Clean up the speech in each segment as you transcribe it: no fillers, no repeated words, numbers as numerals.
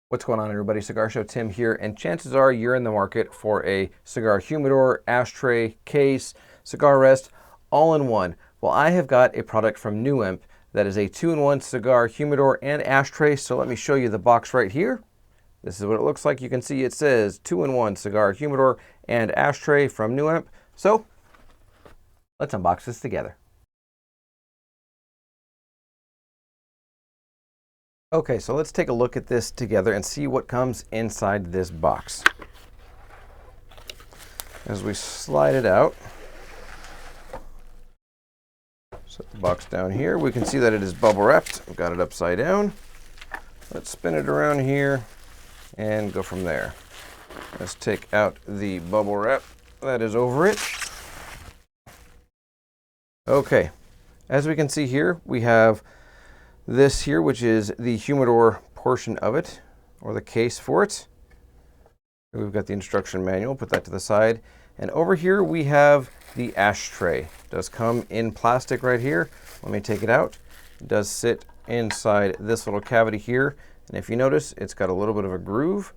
What's going on, everybody? Cigar Show Tim here, and chances are you're in the market for a cigar humidor, ashtray, case, cigar rest, all in one. Well, I have got a product from NewEmp that is a 2-in-1 cigar humidor and ashtray, so let me show you the box right here. This is what it looks like. You can see it says 2-in-1 cigar humidor and ashtray from NewEmp. So let's unbox this together. Okay, so let's take a look at this together and see what comes inside this box. As we slide it out, set the box down here, we can see that it is bubble wrapped. I've got it upside down. Let's spin it around here and go from there. Let's take out the bubble wrap that is over it. Okay, as we can see here, we have this here, which is the humidor portion of it, or the case for it. We've got the instruction manual, put that to the side. And over here we have the ashtray. It does come in plastic right here. Let me take it out. It does sit inside this little cavity here. And if you notice, it's got a little bit of a groove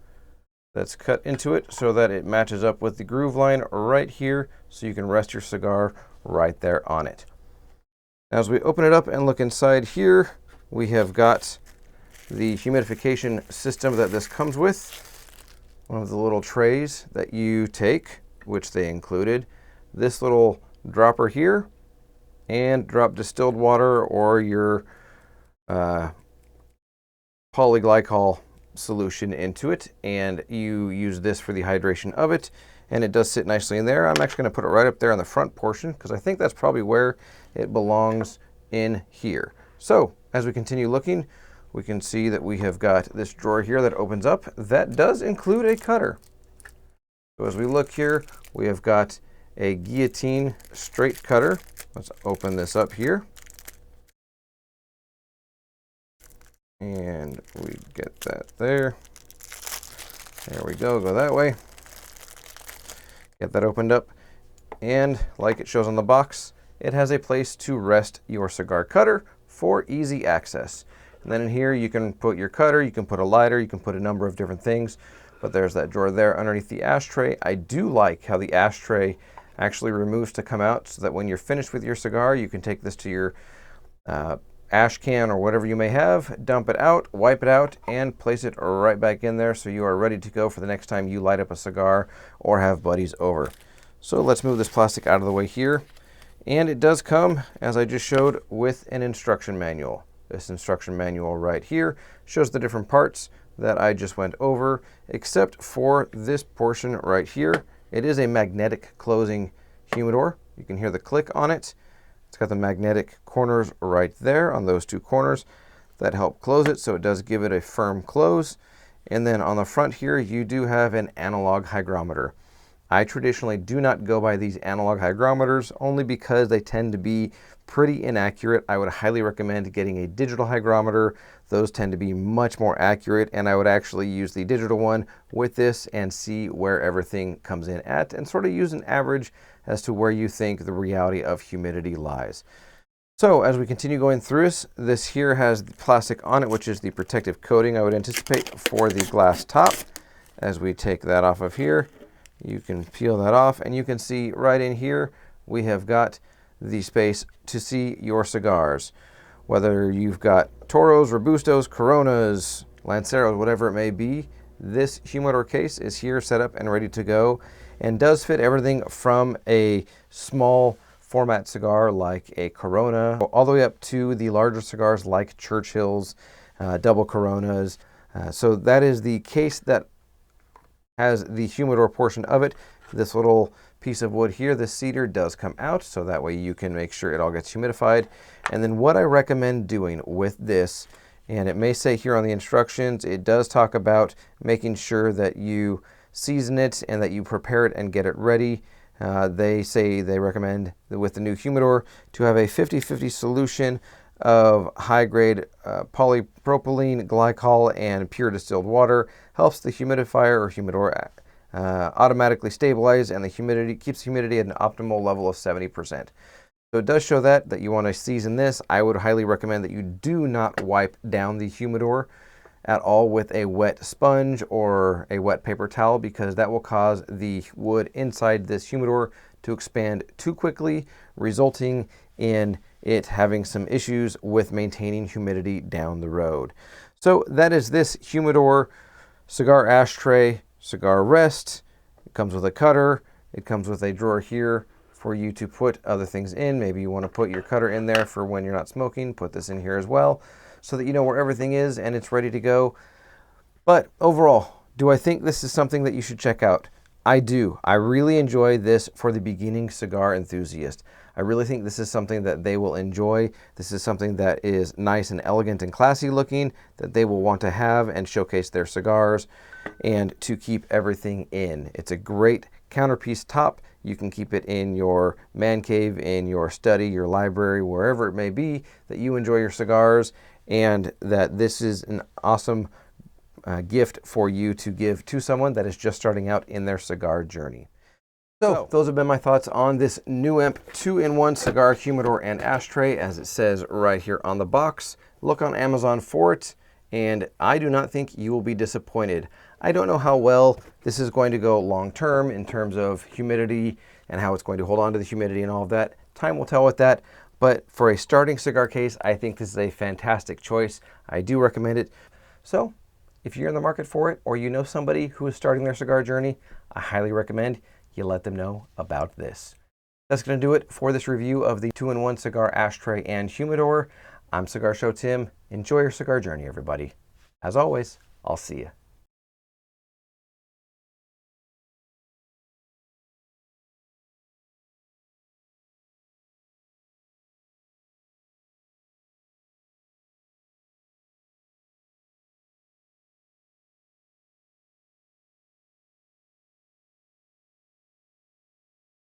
that's cut into it so that it matches up with the groove line right here, so you can rest your cigar right there on it. As we open it up and look inside here, we have got the humidification system that this comes with. One of the little trays that you take, which they included. This little dropper here, and drop distilled water or your polyglycol solution into it, and you use this for the hydration of it, and it does sit nicely in there. I'm actually going to put it right up there on the front portion because I think that's probably where it belongs in here. So as we continue looking, we can see that we have got this drawer here that opens up. That does include a cutter. So as we look here, we have got a guillotine straight cutter. Let's open this up here. And we get that there. There we go, go that way. Get that opened up. And like it shows on the box, it has a place to rest your cigar cutter for easy access. And then in here you can put your cutter, you can put a lighter, you can put a number of different things, but there's that drawer there underneath the ashtray. I do like how the ashtray actually removes to come out so that when you're finished with your cigar, you can take this to your ash can or whatever you may have, dump it out, wipe it out, and place it right back in there so you are ready to go for the next time you light up a cigar or have buddies over. So let's move this plastic out of the way here. And it does come, as I just showed, with an instruction manual. This instruction manual right here shows the different parts that I just went over, except for this portion right here. It is a magnetic closing humidor. You can hear the click on it. It's got the magnetic corners right there on those two corners that help close it, so it does give it a firm close. And then on the front here, you do have an analog hygrometer. I traditionally do not go by these analog hygrometers only because they tend to be pretty inaccurate. I would highly recommend getting a digital hygrometer. Those tend to be much more accurate, and I would actually use the digital one with this and see where everything comes in at and sort of use an average as to where you think the reality of humidity lies. So as we continue going through this here has the plastic on it, which is the protective coating I would anticipate for the glass top. As we take that off of here, you can peel that off, and you can see right in here we have got the space to see your cigars. Whether you've got Toros, Robustos, Coronas, Lanceros, whatever it may be, this humidor case is here set up and ready to go, and does fit everything from a small format cigar like a Corona all the way up to the larger cigars like Churchills, double Coronas. So that is the case that has the humidor portion of it. This little piece of wood here, this cedar, does come out, so that way you can make sure it all gets humidified. And then what I recommend doing with this, and it may say here on the instructions, it does talk about making sure that you season it and that you prepare it and get it ready. They say they recommend that with the new humidor to have a 50-50 solution of high-grade polypropylene glycol and pure distilled water. Helps the humidifier or humidor automatically stabilize, and the humidity keeps humidity at an optimal level of 70%. So it does show that you want to season this. I would highly recommend that you do not wipe down the humidor at all with a wet sponge or a wet paper towel, because that will cause the wood inside this humidor to expand too quickly, resulting in it having some issues with maintaining humidity down the road. So that is this humidor cigar ashtray, cigar rest. It comes with a cutter. It comes with a drawer here for you to put other things in. Maybe you want to put your cutter in there for when you're not smoking. Put this in here as well so that you know where everything is and it's ready to go. But overall, do I think this is something that you should check out? I do. I really enjoy this for the beginning cigar enthusiast. I really think this is something that they will enjoy. This is something that is nice and elegant and classy looking, that they will want to have and showcase their cigars and to keep everything in. It's a great counterpiece top. You can keep it in your man cave, in your study, your library, wherever it may be that you enjoy your cigars, and that this is an awesome gift for you to give to someone that is just starting out in their cigar journey. So those have been my thoughts on this NewEmp 2-in-1 cigar humidor and ashtray, as it says right here on the box. Look on Amazon for it, and I do not think you will be disappointed. I don't know how well this is going to go long term in terms of humidity and how it's going to hold on to the humidity and all of that. Time will tell with that, but for a starting cigar case, I think this is a fantastic choice. I do recommend it. So if you're in the market for it, or you know somebody who is starting their cigar journey, I highly recommend you let them know about this. That's going to do it for this review of the 2-in-1 cigar ashtray and humidor. I'm Cigar Show Tim. Enjoy your cigar journey, everybody. As always, I'll see you.